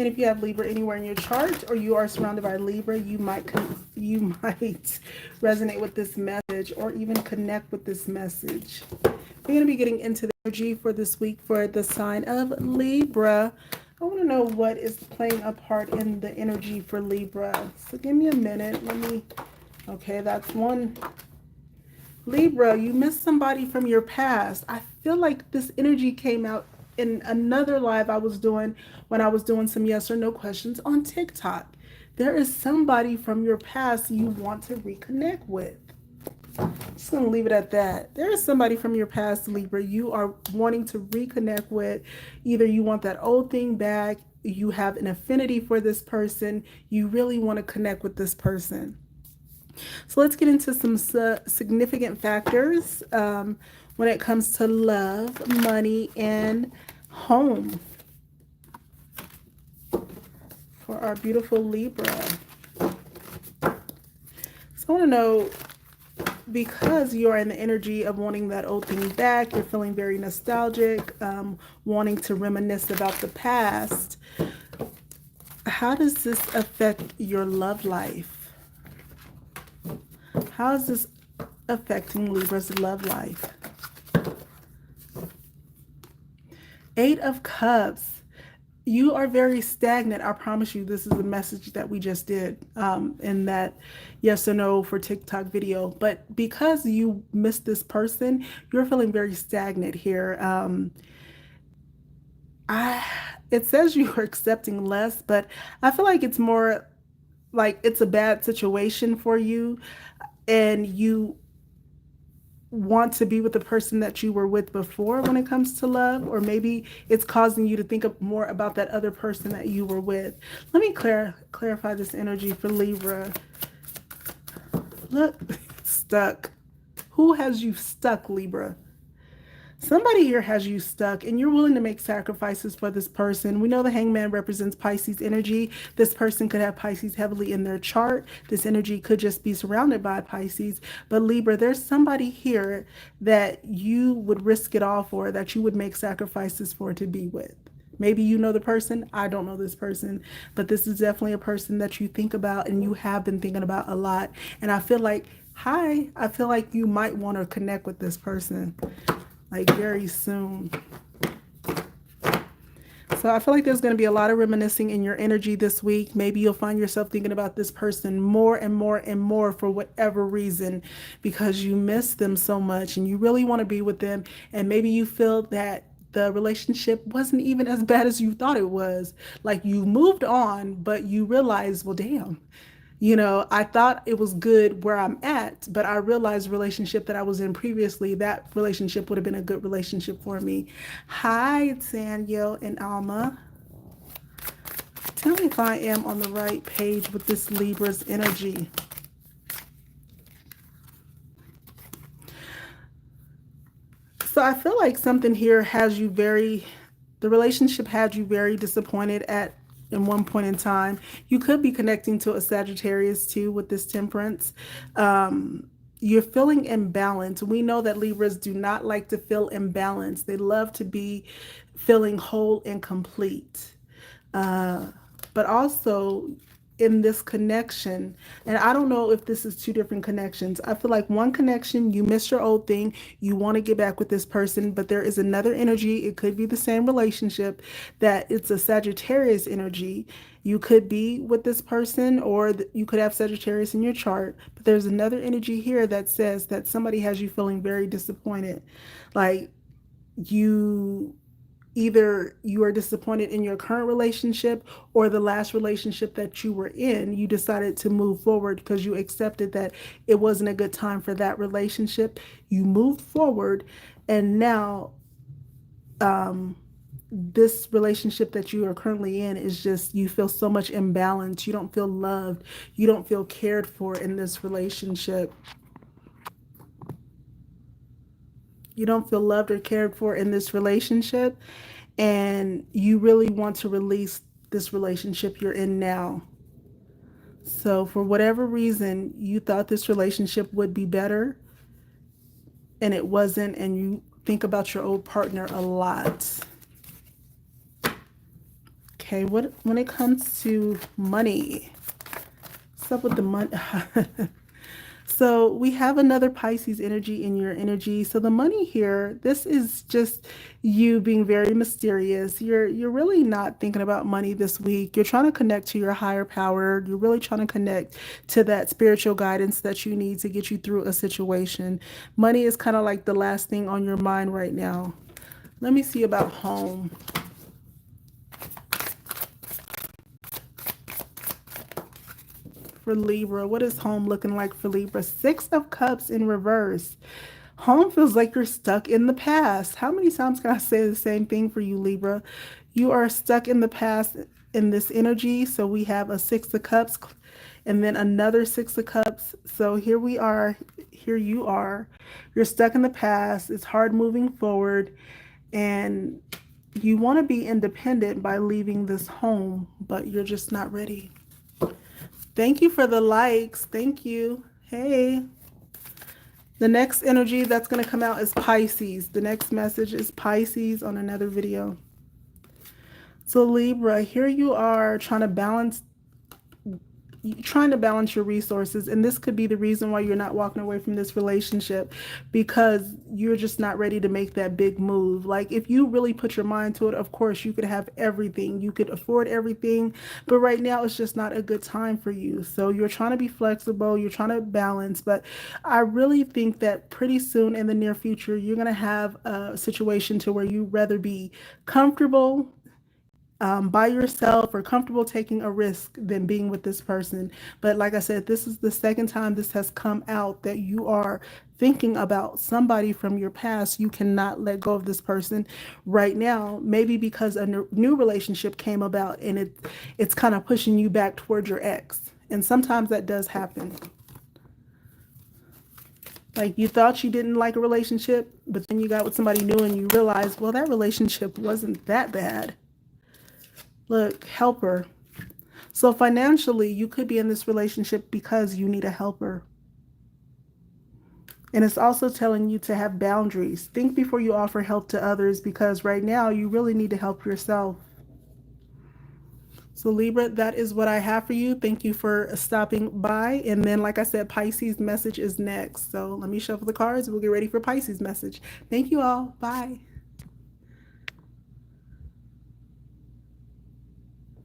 And if you have Libra anywhere in your chart, or you are surrounded by Libra, you might resonate with this message or even connect with this message. We're going to be getting into the energy for this week for the sign of Libra. I want to know what is playing a part in the energy for Libra. So give me a minute. Okay, that's one. Libra, you missed somebody from your past. I feel like this energy came out in another live I was doing when I was doing some yes or no questions on TikTok. There is somebody from your past you want to reconnect with. Just going to leave it at that. There is somebody from your past, Libra, you are wanting to reconnect with. Either you want that old thing back, you have an affinity for this person, you really want to connect with this person. So let's get into some significant factors when it comes to love, money, and home for our beautiful Libra. So I want to know, because you're in the energy of wanting that old thing back, you're feeling very nostalgic, wanting to reminisce about the past. How does this affect your love life? How is this affecting Libra's love life? 8 of Cups. You are very stagnant. I promise you, this is the message that we just did in that yes or no for TikTok video. But because you missed this person, you're feeling very stagnant here. It says you are accepting less, but I feel like it's more like it's a bad situation for you, and you want to be with the person that you were with before when it comes to love, or maybe it's causing you to think more about that other person that you were with. Let me clarify this energy for Libra. Look, stuck. Who has you stuck, Libra? Somebody here has you stuck, and you're willing to make sacrifices for this person. We know the Hangman represents Pisces energy. This person could have Pisces heavily in their chart. This energy could just be surrounded by Pisces. But Libra, there's somebody here that you would risk it all for, that you would make sacrifices for to be with. Maybe you know the person. I don't know this person, but this is definitely a person that you think about and you have been thinking about a lot. And I feel like, I feel like you might want to connect with this person like very soon. So I feel like there's going to be a lot of reminiscing in your energy this week. Maybe you'll find yourself thinking about this person more and more and more for whatever reason, because you miss them so much and you really want to be with them. And maybe you feel that the relationship wasn't even as bad as you thought it was. Like you moved on, but you realized, well, damn, I thought it was good where I'm at, but I realized the relationship that I was in previously, that relationship would have been a good relationship for me. Hi, it's Daniel and Alma. Tell me if I am on the right page with this Libra's energy. So I feel like something here has you the relationship had you very disappointed in one point in time. You could be connecting to a Sagittarius too with this Temperance. You're feeling imbalanced. We know that Libras do not like to feel imbalanced. They love to be feeling whole and complete. But also in this connection, and I don't know if this is two different connections. I feel like one connection, you missed your old thing, you want to get back with this person, but there is another energy, it could be the same relationship, that it's a Sagittarius energy. You could be with this person, or you could have Sagittarius in your chart, but there's another energy here that says that somebody has you feeling very disappointed. Like either you are disappointed in your current relationship, or the last relationship that you were in, you decided to move forward because you accepted that it wasn't a good time for that relationship. You moved forward, and now this relationship that you are currently in is just, you feel so much imbalance. You don't feel loved. You don't feel cared for in this relationship. You don't feel loved or cared for in this relationship, and you really want to release this relationship you're in now. So for whatever reason, you thought this relationship would be better and it wasn't, and you think about your old partner a lot. Okay, what when it comes to money, what's up with the money? So we have another Pisces energy in your energy. So the money here, this is just you being very mysterious. You're really not thinking about money this week. You're trying to connect to your higher power. You're really trying to connect to that spiritual guidance that you need to get you through a situation. Money is kind of like the last thing on your mind right now. Let me see about home. For Libra, what is home looking like for Libra? Six of Cups in reverse. Home feels like you're stuck in the past. How many times can I say the same thing for you, Libra? You are stuck in the past in this energy. So we have a Six of Cups and then another Six of Cups. So here we are. Here you are. You're stuck in the past. It's hard moving forward. And you want to be independent by leaving this home, but you're just not ready. Thank you for the likes. Thank you. Hey. The next energy that's going to come out is Pisces. The next message is Pisces on another video. So Libra, here you are trying to balance your resources, and this could be the reason why you're not walking away from this relationship, because you're just not ready to make that big move. Like if you really put your mind to it, of course you could have everything, you could afford everything, but right now it's just not a good time for you. So you're trying to be flexible, you're trying to balance, but I really think that pretty soon in the near future you're going to have a situation to where you rather be comfortable by yourself or comfortable taking a risk than being with this person. But like I said, this is the second time this has come out that you are thinking about somebody from your past. You cannot let go of this person right now, maybe because a new relationship came about and it's kind of pushing you back towards your ex. And sometimes that does happen. Like you thought you didn't like a relationship, but then you got with somebody new and you realize, well, that relationship wasn't that bad. Look, helper. So financially, you could be in this relationship because you need a helper. And it's also telling you to have boundaries. Think before you offer help to others, because right now you really need to help yourself. So Libra, that is what I have for you. Thank you for stopping by. And then, like I said, Pisces message is next. So let me shuffle the cards. We'll get ready for Pisces message. Thank you all. Bye.